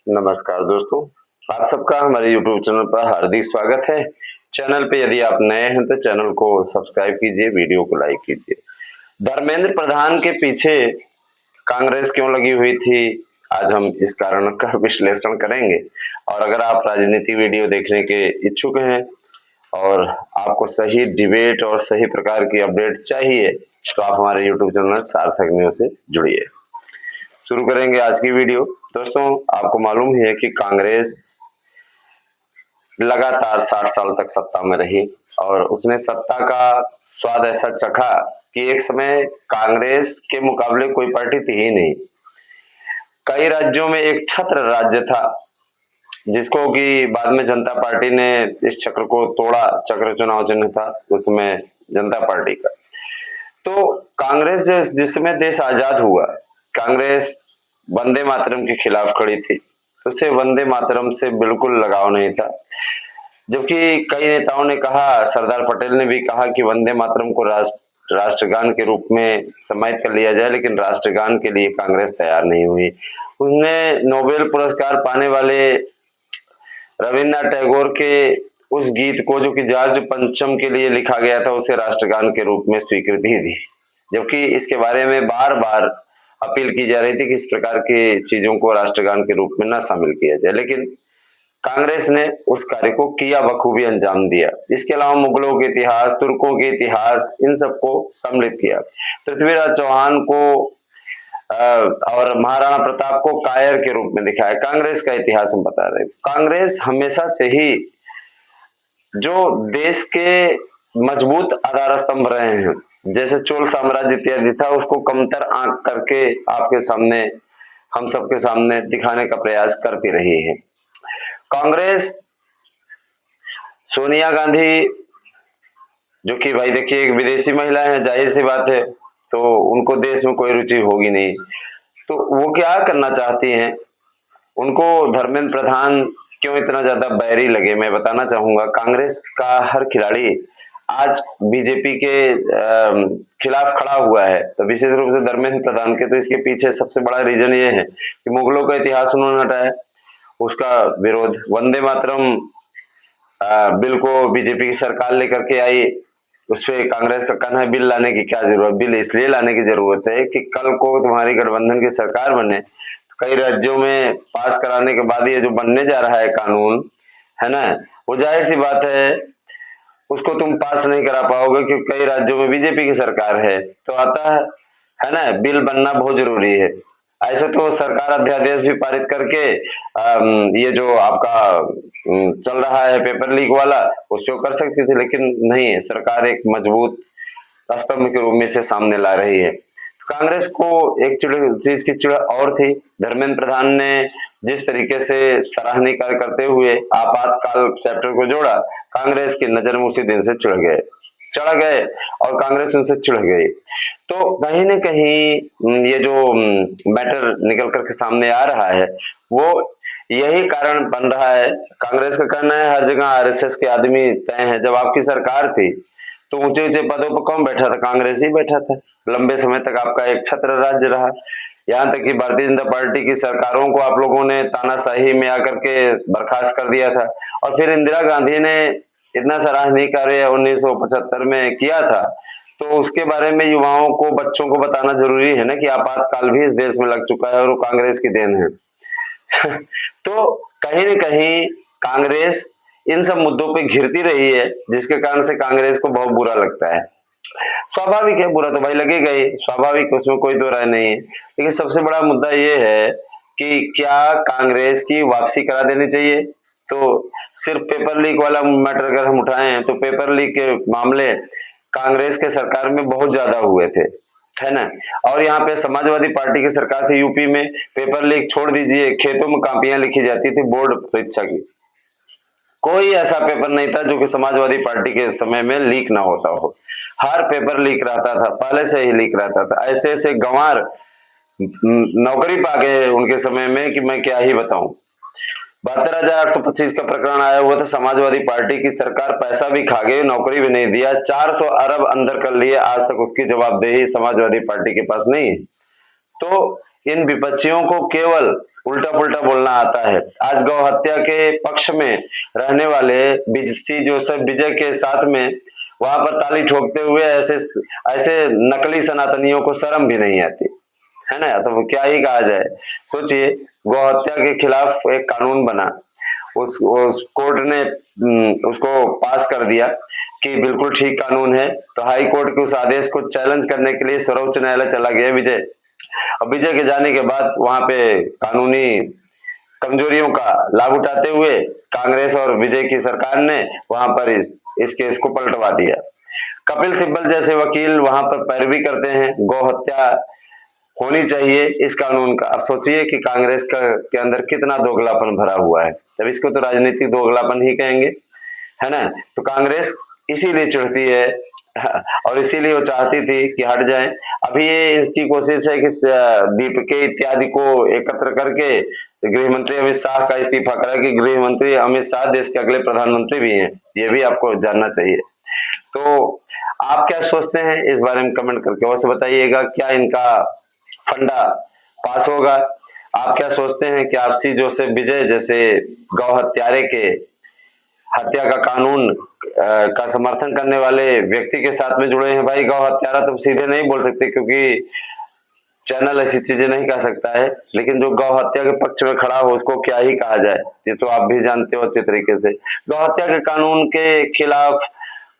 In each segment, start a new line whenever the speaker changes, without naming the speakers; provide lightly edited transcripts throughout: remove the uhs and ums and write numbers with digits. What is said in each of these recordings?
नमस्कार दोस्तों, आप सबका हमारे YouTube चैनल पर हार्दिक स्वागत है। चैनल पे यदि आप नए हैं तो चैनल को सब्सक्राइब कीजिए, वीडियो को लाइक कीजिए। धर्मेंद्र प्रधान के पीछे कांग्रेस क्यों लगी हुई थी, आज हम इस कारण का विश्लेषण करेंगे। और अगर आप राजनीति वीडियो देखने के इच्छुक हैं और आपको सही डिबेट और सही प्रकार की अपडेट चाहिए तो आप हमारे YouTube चैनल सार्थक न्यूज से जुड़िए। शुरू करेंगे आज की वीडियो। दोस्तों, आपको मालूम ही है कि कांग्रेस लगातार 60 साल तक सत्ता में रही और उसने सत्ता का स्वाद ऐसा चखा कि एक समय कांग्रेस के मुकाबले कोई पार्टी थी ही नहीं। कई राज्यों में एक छत्र राज्य था जिसको कि बाद में जनता पार्टी ने इस चक्र को तोड़ा। चक्र चुनाव चिन्ह था उसमें जनता पार्टी का। तो कांग्रेस जिस समय देश आजाद हुआ, कांग्रेस वंदे मातरम के खिलाफ खड़ी थी। उसे वंदे मातरम से बिल्कुल लगाव नहीं था, जबकि कई नेताओं ने कहा, सरदार पटेल ने भी कहा कि वंदे मातरम को राष्ट्रगान के रूप में सम्मानित कर लिया जाए, लेकिन राष्ट्रगान के लिए कांग्रेस तैयार नहीं हुई। उसने नोबेल पुरस्कार पाने वाले रविन्द्रनाथ टैगोर के उस गीत को, जो कि जॉर्ज पंचम के लिए लिखा गया था, उसे राष्ट्रगान के रूप में स्वीकृति दी, जबकि इसके बारे में बार बार अपील की जा रही थी कि इस प्रकार की चीजों को राष्ट्रगान के रूप में न शामिल किया जाए, लेकिन कांग्रेस ने उस कार्य को किया, बखूबी अंजाम दिया। इसके अलावा मुगलों के इतिहास, तुर्कों के इतिहास, इन सबको सम्मिलित किया। पृथ्वीराज चौहान को और महाराणा प्रताप को कायर के रूप में दिखाया। कांग्रेस का इतिहास हम बता रहे हैं। कांग्रेस हमेशा से ही जो देश के मजबूत आधार स्तंभ रहे हैं, जैसे चोल साम्राज्य इत्यादि था, उसको कमतर आंक करके आपके सामने, हम सबके सामने दिखाने का प्रयास करती रही है। कांग्रेस सोनिया गांधी, जो कि भाई देखिए एक विदेशी महिला है, जाहिर सी बात है, तो उनको देश में कोई रुचि होगी नहीं। तो वो क्या करना चाहती हैं, उनको धर्मेंद्र प्रधान क्यों इतना ज्यादा बैरी लगे, मैं बताना चाहूंगा। कांग्रेस का हर खिलाड़ी आज बीजेपी के खिलाफ खड़ा हुआ है, तो विशेष रूप से धर्मेंद्र प्रधान के। तो इसके पीछे सबसे बड़ा रीजन ये है कि मुगलों का इतिहास उन्होंने हटाया, उसका विरोध। वंदे मातरम बिल को बीजेपी की सरकार लेकर के आई, उसपे कांग्रेस का कहना है बिल लाने की क्या जरूरत। बिल इसलिए लाने की जरूरत है कि कल को तुम्हारी गठबंधन की सरकार बने, कई राज्यों में पास कराने के बाद ये जो बनने जा रहा है कानून, है ना, वो जाहिर सी बात है उसको तुम पास नहीं करा पाओगे, क्योंकि कई राज्यों में बीजेपी की सरकार है। तो आता है ना, बिल बनना बहुत जरूरी है। ऐसे तो सरकार अध्यादेश भी पारित करके ये जो आपका चल रहा है पेपर लीक वाला, उसको कर सकती थी, लेकिन नहीं है। सरकार एक मजबूत स्तंभ के रूप में से सामने ला रही है। कांग्रेस को एक चीज की चिढ़ और थी। धर्मेंद्र प्रधान ने जिस तरीके से सराहनीय कार्य करते हुए आपातकाल चैप्टर को जोड़ा, कांग्रेस की नजर में उसी दिन से चढ़ गए और कांग्रेस उनसे चिढ़ गई। तो कहीं न कहीं ये जो मैटर निकल करके सामने आ रहा है, वो यही कारण बन रहा है। कांग्रेस का कहना है हर जगह आरएसएस के आदमी तय हैं। जब आपकी सरकार थी तो ऊंचे ऊंचे पदों पर कौन बैठा था? कांग्रेस ही बैठा था। लंबे समय तक आपका एक छत्र राज्य रहा। यहाँ तक कि भारतीय जनता पार्टी की सरकारों को आप लोगों ने तानाशाही में आकर के बर्खास्त कर दिया था, और फिर इंदिरा गांधी ने इतना सराहनीय कार्य 1975 में किया था। तो उसके बारे में युवाओं को, बच्चों को बताना जरूरी है ना कि आपातकाल भी इस देश में लग चुका है और वो कांग्रेस की देन है। तो कहीं न कहीं कांग्रेस इन सब मुद्दों पे घिरती रही है, जिसके कारण से कांग्रेस को बहुत बुरा लगता है। स्वाभाविक है, बुरा तो भाई लगेगा ही, स्वाभाविक, उसमें कोई दो राय नहीं है। लेकिन सबसे बड़ा मुद्दा ये है कि क्या कांग्रेस की वापसी करा देनी चाहिए। तो सिर्फ पेपर लीक वाला मैटर अगर हम उठाएं तो पेपर लीक के मामले कांग्रेस के सरकार में बहुत ज्यादा हुए थे, है ना। और यहाँ पे समाजवादी पार्टी की सरकार थी यूपी में, पेपर लीक छोड़ दीजिए, खेतों में कापियां लिखी जाती थी बोर्ड परीक्षा की। कोई ऐसा पेपर नहीं था जो कि समाजवादी पार्टी के समय में लीक ना होता हो। हर पेपर लीक रहता था, पहले से ही लीक रहता था। ऐसे ऐसे गंवार नौकरी पा गए उनके समय में कि मैं क्या ही बताऊं। 72,825 का प्रकरण आया हुआ था। समाजवादी पार्टी की सरकार पैसा भी खा गई, नौकरी भी नहीं दिया, 400 अरब अंदर कर लिए। आज तक उसकी जवाबदेही समाजवादी पार्टी के पास नहीं है। तो इन विपक्षियों को केवल उल्टा पुल्टा बोलना आता है। आज गौ हत्या के पक्ष में रहने वाले सी जोसेफ विजय के साथ में वहां पर ताली ठोकते हुए ऐसे ऐसे नकली सनातनियों को शर्म भी नहीं आती है ना। तो क्या ही कहा जाए। सोचिए, गौ हत्या के खिलाफ एक कानून बना, उस कोर्ट ने उसको पास कर दिया कि बिल्कुल ठीक कानून है। तो हाई कोर्ट के उस आदेश को चैलेंज करने के लिए सर्वोच्च न्यायालय चला गया विजय। अब विजय के जाने के बाद वहां पे कानूनी कमजोरियों का लाभ उठाते हुए कांग्रेस और विजय की सरकार ने वहां पर इस केस को पलटवा दिया। कपिल सिब्बल जैसे वकील वहां पर पैरवी करते हैं, गौ हत्या होनी चाहिए इस कानून का। अब सोचिए कि कांग्रेस के अंदर कितना दोगलापन भरा हुआ है। तब इसको तो राजनीतिक दोगलापन ही कहेंगे, है ना। तो कांग्रेस इसीलिए चिढ़ती है और इसीलिए वो चाहती थी कि हट जाए। अभी ये इसकी कोशिश है कि दीपके इत्यादि को एकत्र करके गृह मंत्री अमित शाह का इस्तीफा करा कि गृह मंत्री अमित शाह देश के अगले प्रधानमंत्री भी हैं, ये भी आपको जानना चाहिए। तो आप क्या सोचते हैं इस बारे में कमेंट करके अवश्य बताइएगा। क्या इनका फंडा पास होगा? आप क्या सोचते हैं कि आप सी जोसेफ विजय जैसे गौ हत्यारे के हत्या का कानून का समर्थन करने वाले व्यक्ति के साथ में जुड़े हैं? भाई, गौ हत्यारा तो सीधे नहीं बोल सकते क्योंकि चैनल ऐसी चीजें नहीं कह सकता है, लेकिन जो गौ हत्या के पक्ष में खड़ा हो उसको क्या ही कहा जाए, ये तो आप भी जानते हो अच्छे तरीके से। गौ हत्या के कानून के खिलाफ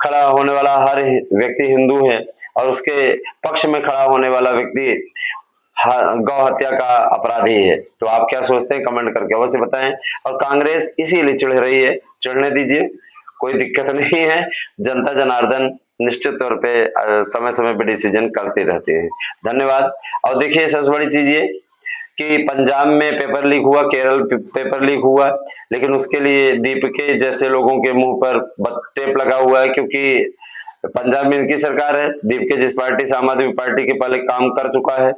खड़ा होने वाला हर व्यक्ति हिंदू है और उसके पक्ष में खड़ा होने वाला व्यक्ति गौ हत्या का अपराधी है। तो आप क्या सोचते हैं कमेंट करके अवश्य बताएं। और कांग्रेस इसीलिए चिढ़ रही है, चिढ़ने दीजिए, कोई दिक्कत नहीं है। जनता जनार्दन निश्चित तौर पे समय समय पे डिसीजन करते रहते हैं। धन्यवाद। और देखिए, सबसे बड़ी चीज ये कि पंजाब में पेपर लीक हुआ, केरल पेपर लीक हुआ, लेकिन उसके लिए दीपके जैसे लोगों के मुंह पर टेप लगा हुआ है क्योंकि पंजाब में इनकी सरकार है। दीपके जिस पार्टी से आम आदमी पार्टी के पहले काम कर चुका है,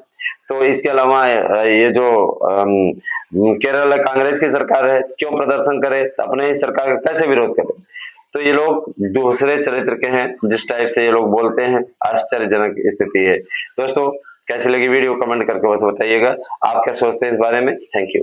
तो इसके अलावा ये जो केरल कांग्रेस की सरकार है, क्यों प्रदर्शन करे, अपने ही सरकार का कैसे विरोध करे। तो ये लोग दूसरे चरित्र के हैं, जिस टाइप से ये लोग बोलते हैं, आश्चर्यजनक स्थिति है। दोस्तों, कैसी लगी वीडियो कमेंट करके बस बताइएगा। आप क्या सोचते हैं इस बारे में। Thank you.